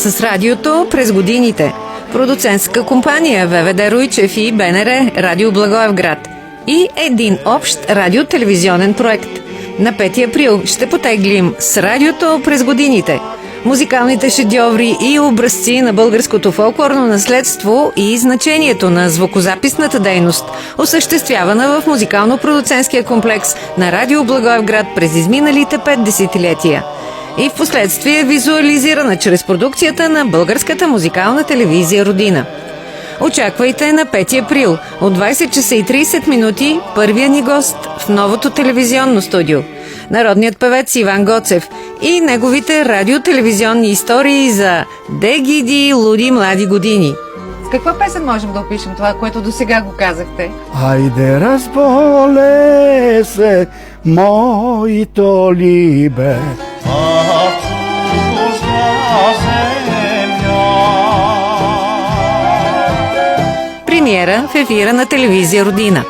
с радиото през годините. Продуцентска компания ВВД Руйчев и БНР Радио Благоевград. И един общ радиотелевизионен проект. На 5 април ще потеглим с радиото през годините. Музикалните шедьоври и образци на българското фолклорно наследство и значението на звукозаписната дейност, осъществявана в музикално-продуцентския комплекс на Радио Благоевград през изминалите 5 десетилетия. И в последствие визуализирана чрез продукцията на Българската музикална телевизия Родина. Очаквайте на 5 април от 20 часа и 30 минути първия ни гост в новото телевизионно студио. Народният певец Иван Гоцев и неговите радиотелевизионни истории за дегиди луди млади години. С каква песен можем да опишем това, което до сега го казахте? Айде разболе се моето либе. Премиера в ефира на телевизия Родина.